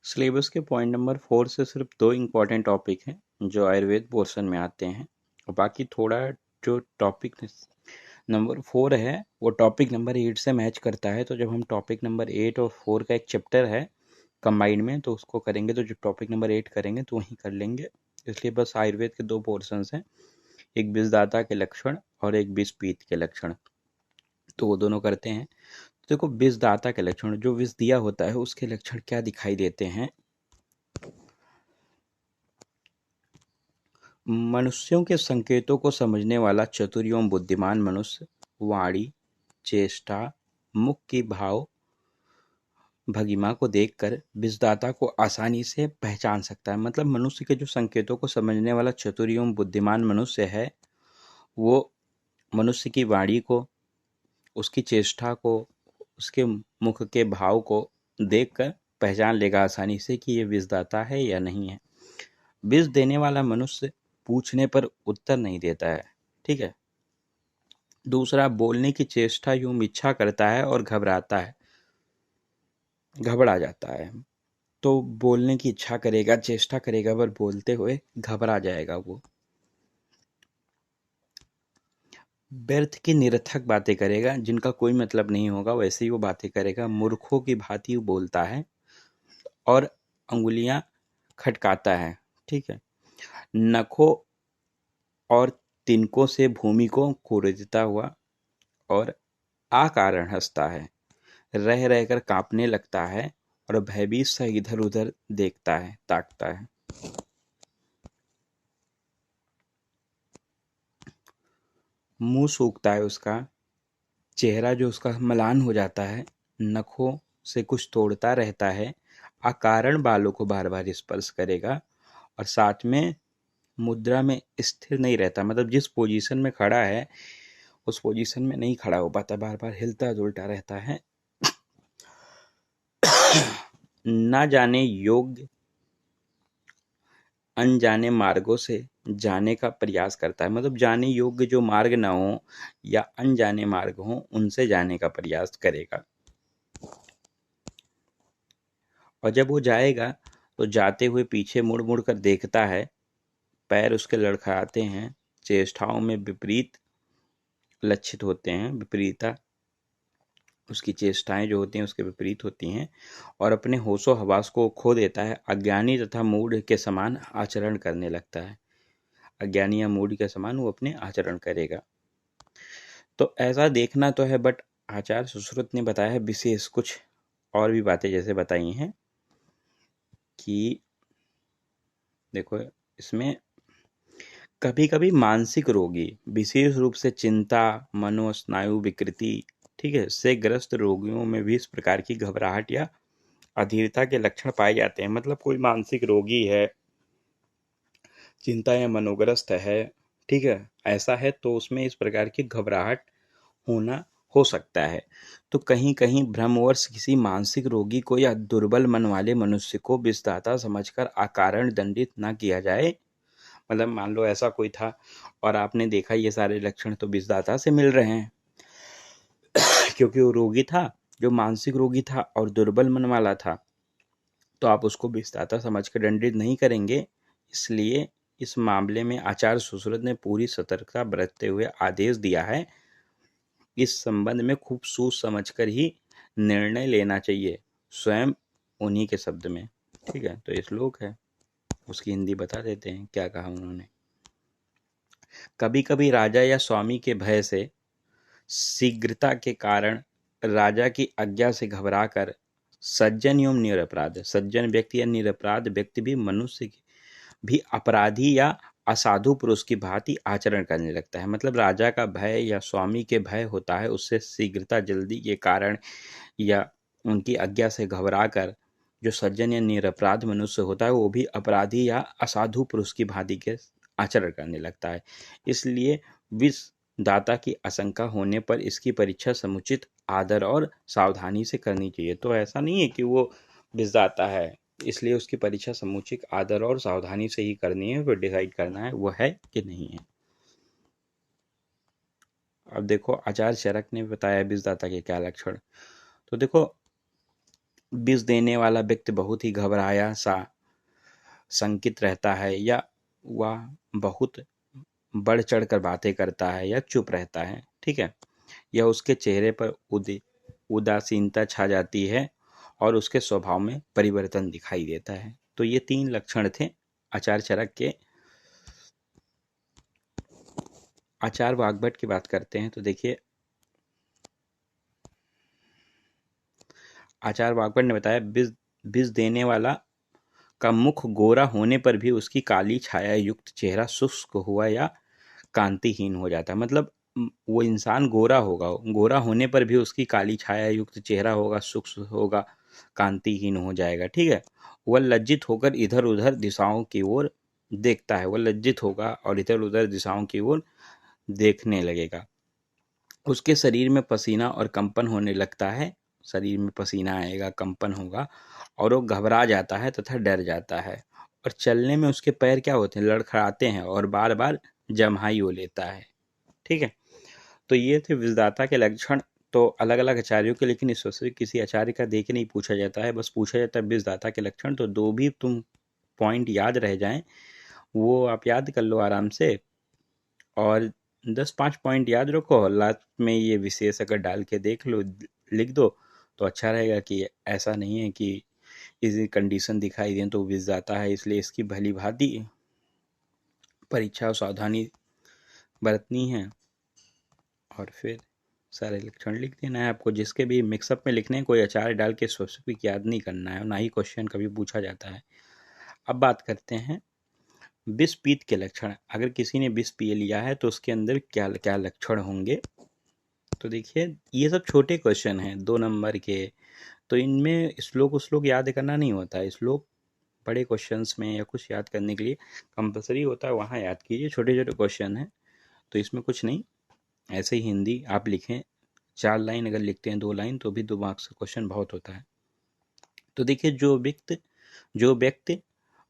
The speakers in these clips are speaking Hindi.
सिलेबस के पॉइंट नंबर 4 से सिर्फ 2 इम्पॉर्टेंट टॉपिक हैं जो आयुर्वेद पोर्शन में आते हैं, और बाकी थोड़ा जो टॉपिक नंबर 4 है वो टॉपिक नंबर 8 से मैच करता है। तो जब हम टॉपिक नंबर 8 और 4 का एक चैप्टर है कंबाइंड में तो उसको करेंगे, तो जो टॉपिक नंबर 8 करेंगे तो वहीं कर लेंगे। इसलिए बस आयुर्वेद के 2 पोर्शंस हैं, एक विषदाता के लक्षण और एक विषपीत के लक्षण, तो वो दोनों करते हैं। तो देखो, विषदाता के लक्षण, जो विष दिया होता है उसके लक्षण क्या दिखाई देते हैं। मनुष्यों के संकेतों को समझने वाला चतुर एवं बुद्धिमान मनुष्य वाणी, चेष्टा, मुख की भाव भंगिमा को देखकर विषदाता को आसानी से पहचान सकता है। मतलब मनुष्य के जो संकेतों को समझने वाला चतुर एवं बुद्धिमान मनुष्य है, वो मनुष्य की वाणी को, उसकी चेष्टा को, उसके मुख के भाव को देखकर पहचान लेगा आसानी से कि ये विषदाता है या नहीं है। विष देने वाला मनुष्य पूछने पर उत्तर नहीं देता है, ठीक है। दूसरा, बोलने की चेष्टा यूं इच्छा करता है और घबराता है, घबरा जाता है। तो बोलने की इच्छा करेगा, चेष्टा करेगा, पर बोलते हुए घबरा जाएगा वो। व्यर्थ की निरर्थक बातें करेगा, जिनका कोई मतलब नहीं होगा वैसे ही वो बातें करेगा। मूर्खों की भांति बोलता है और अंगुलियां खटकाता है, ठीक है। नखों और तिनकों से भूमि को कुरेदता हुआ और अकारण हंसता है, रह रहकर कांपने लगता है और भयभीत सा इधर उधर देखता है, ताकता है। मुंह सूखता है उसका, चेहरा जो उसका म्लान हो जाता है, नखों से कुछ तोड़ता रहता है, अकारण बालों को बार बार स्पर्श करेगा और साथ में मुद्रा में स्थिर नहीं रहता। मतलब जिस पोजीशन में खड़ा है उस पोजीशन में नहीं खड़ा हो पाता, बार बार हिलता जुलता रहता है। ना जाने योग्य अनजाने मार्गों से जाने का प्रयास करता है। मतलब जाने योग्य जो मार्ग ना हो या अनजाने मार्ग हो उनसे जाने का प्रयास करेगा। और जब वो जाएगा तो जाते हुए पीछे मुड़ मुड़ कर देखता है, पैर उसके लड़खड़ाते हैं, चेष्टाओं में विपरीत लक्षित होते हैं, विपरीता उसकी चेष्टाएं जो होती हैं उसके विपरीत होती हैं, और अपने होशो हवास को खो देता है। अज्ञानी तथा मूढ़ के समान आचरण करने लगता है। अज्ञानी या मूढ़ के समान वो अपने आचरण करेगा। तो ऐसा देखना तो है, बट आचार्य सुश्रुत ने बताया है विशेष कुछ और भी बातें जैसे बताई हैं कि देखो, इसमें कभी कभी मानसिक रोगी, विशेष रूप से चिंता, मनोस्नायु विकृति, ठीक है, से ग्रस्त रोगियों में भी इस प्रकार की घबराहट या अधीरता के लक्षण पाए जाते हैं। मतलब कोई मानसिक रोगी है, चिंता या मनोग्रस्त है, ठीक है, ऐसा है तो उसमें इस प्रकार की घबराहट होना हो सकता है। तो कहीं कहीं भ्रमवश किसी मानसिक रोगी को या दुर्बल मन वाले मनुष्य को विषदाता समझकर अकारण दंडित न किया जाए। मतलब मान लो ऐसा कोई था और आपने देखा ये सारे लक्षण तो विषदाता से मिल रहे हैं, क्योंकि वो रोगी था, जो मानसिक रोगी था और दुर्बल मन वाला था, तो आप उसको विषदाता समझकर दंडित नहीं करेंगे। इसलिए इस मामले में आचार्य सुश्रुत ने पूरी सतर्कता बरतते हुए आदेश दिया है। इस संबंध में खूब सोच समझकर ही निर्णय लेना चाहिए, स्वयं उन्हीं के शब्द में, ठीक है। तो ये श्लोक है, उसकी हिंदी बता देते हैं क्या कहा उन्होंने। कभी कभी राजा या स्वामी के भय से, शीघ्रता के कारण, राजा की आज्ञा से घबराकर सज्जन एवं निरपराध, सज्जन व्यक्ति या निरपराध व्यक्ति भी मनुष्य भी अपराधी या असाधु पुरुष की भांति आचरण करने लगता है। मतलब राजा का भय या स्वामी के भय होता है, उससे शीघ्रता, जल्दी के कारण या उनकी आज्ञा से घबरा कर जो सज्जन या निरपराध मनुष्य होता है वो भी अपराधी या असाधु पुरुष की भांति के आचरण करने लगता है। इसलिए विष दाता की आशंका होने पर इसकी परीक्षा समुचित आदर और सावधानी से करनी चाहिए। तो ऐसा नहीं है कि वो विषदाता है, इसलिए उसकी परीक्षा समुचित आदर और सावधानी से ही करनी है, फिर डिसाइड करना है वो है कि नहीं है। अब देखो आचार्य चरक ने बताया विषदाता के क्या लक्षण। तो देखो, विष देने वाला व्यक्ति बहुत ही घबराया सा शंकित रहता है, या वह बहुत बढ़ चढ़ कर बातें करता है या चुप रहता है, ठीक है। या उसके चेहरे पर उदासीनता छा जाती है और उसके स्वभाव में परिवर्तन दिखाई देता है। तो ये 3 लक्षण थे आचार चरक के। आचार वाग्भट की बात करते हैं तो देखिए, आचार वाग्भट ने बताया विष देने वाला का मुख गोरा होने पर भी उसकी काली छाया युक्त चेहरा शुष्क हुआ या कांतिहीन हो जाता है। मतलब वो इंसान गोरा होगा, गोरा होने पर भी उसकी काली छाया युक्त चेहरा होगा, शुष्क होगा, कांतिहीन हो जाएगा, ठीक है। वह लज्जित होकर इधर उधर दिशाओं की ओर देखता है, वह लज्जित होगा और इधर उधर दिशाओं की ओर देखने लगेगा। उसके शरीर में पसीना और कंपन होने लगता है, शरीर में पसीना आएगा, कंपन होगा और वो घबरा जाता है तथा डर जाता है। और चलने में उसके पैर क्या होते हैं, लड़खड़ाते हैं और बार बार जम्हाई हो लेता है, ठीक है। तो ये थे विषदाता के लक्षण। तो अलग अलग आचार्यों के, लेकिन इस वजह किसी आचार्य का देख के नहीं पूछा जाता है, बस पूछा जाता है विषदाता के लक्षण। तो 2 भी तुम पॉइंट याद रह जाएं, वो आप याद कर लो आराम से, और 10-5 पॉइंट याद रखो, और लास्ट में ये विशेष अगर डाल के देख लो, लिख दो तो अच्छा रहेगा। कि ऐसा नहीं है कि इसी कंडीशन दिखाई दें तो विषदाता है, इसलिए इसकी भली भांति परीक्षा और सावधानी बरतनी है और फिर सारे लक्षण लिख देना है आपको। जिसके भी मिक्सअप में लिखने हैं, कोई आचार्य डाल के स्पेसिफिक याद नहीं करना है, और ना ही क्वेश्चन कभी पूछा जाता है। अब बात करते हैं विष पीत के लक्षण। अगर किसी ने विष पी लिया है तो उसके अंदर क्या क्या लक्षण होंगे। तो देखिए, ये सब छोटे क्वेश्चन हैं 2 नंबर के, तो इनमें श्लोक याद करना नहीं होता है। श्लोक बड़े क्वेश्चंस में या कुछ याद करने के लिए कंपलसरी होता है, वहाँ याद कीजिए। छोटे छोटे क्वेश्चन हैं तो इसमें कुछ नहीं, ऐसे ही हिंदी आप लिखें 4 लाइन, अगर लिखते हैं 2 लाइन तो भी 2 मार्क्स का क्वेश्चन बहुत होता है। तो देखिए, जो व्यक्ति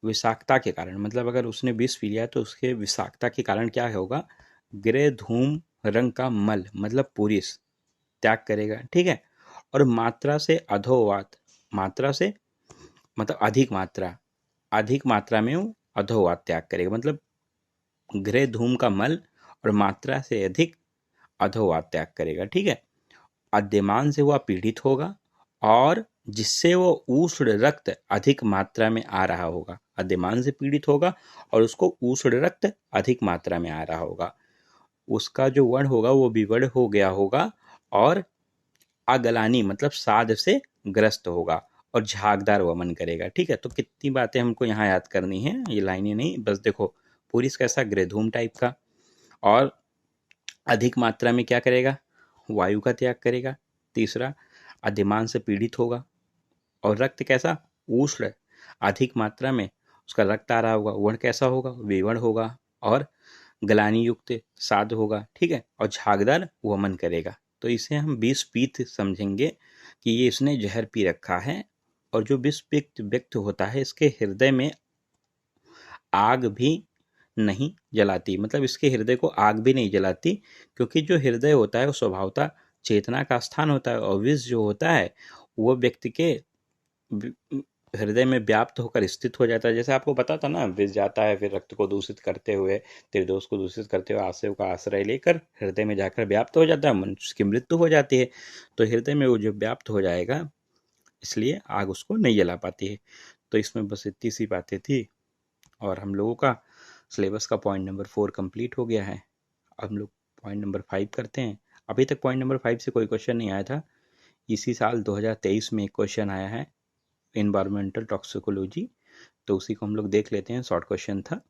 विषाक्तता के कारण, मतलब अगर उसने विष पी लिया तो उसके विषाक्तता के कारण क्या होगा, ग्रे धूम रंग का मल मतलब पुरुष त्याग करेगा, ठीक है। और मात्रा से अधोवात, मात्रा से मतलब अधिक मात्रा में वो अधोवात त्याग करेगा, मतलब ग्रे धूम का मल और मात्रा से अधिक अधोवात त्याग करेगा, ठीक है। अद्यमान से वह पीड़ित होगा और जिससे वो उष्ण रक्त अधिक मात्रा में आ रहा होगा। अद्यमान से पीड़ित होगा और उसको उष्ण रक्त अधिक मात्रा में आ रहा होगा। उसका जो वर्ण होगा वो विवर्ण हो गया होगा और अगलानी मतलब साध से ग्रस्त होगा और झागदार वमन करेगा, ठीक है। तो कितनी बातें हमको यहाँ याद करनी है, ये लाइनें नहीं, बस देखो पुरुष कैसा, ग्रेधूम टाइप का, और अधिक मात्रा में क्या करेगा, वायु का त्याग करेगा। तीसरा, अधिमान से पीड़ित होगा और रक्त कैसा, उष्ण, अधिक मात्रा में उसका रक्त आ रहा होगा। वर्ण कैसा होगा, विवर्ण होगा और गलानी युक्त साध होगा, ठीक है। और झागदार वमन करेगा। तो इसे हम विष पीत समझेंगे कि ये इसने जहर पी रखा है। और जो विष पीत व्यक्ति होता है इसके हृदय में आग भी नहीं जलाती, मतलब इसके हृदय को आग भी नहीं जलाती, क्योंकि जो हृदय होता है वो स्वभावतः चेतना का स्थान होता है, और विष जो होता है वो व्यक्ति के हृदय में व्याप्त होकर स्थित हो जाता है। जैसे आपको पता था ना, विष जाता है फिर रक्त को दूषित करते हुए, त्रिदोष को दूषित करते हुए आशय का आश्रय लेकर हृदय में जाकर व्याप्त हो जाता है, मनुष्य की मृत्यु हो जाती है। तो हृदय में वो जो व्याप्त हो जाएगा, इसलिए आग उसको नहीं जला पाती है। तो इसमें बस इतनी सी बातें थी और हम लोगों का सिलेबस का पॉइंट नंबर 4 कंप्लीट हो गया है। अब हम लोग पॉइंट नंबर 5 करते हैं। अभी तक पॉइंट नंबर 5 से कोई क्वेश्चन नहीं आया था। इसी साल 2023 में एक क्वेश्चन आया है, एनवायरमेंटल टॉक्सिकोलॉजी, तो उसी को हम लोग देख लेते हैं। शॉर्ट क्वेश्चन था।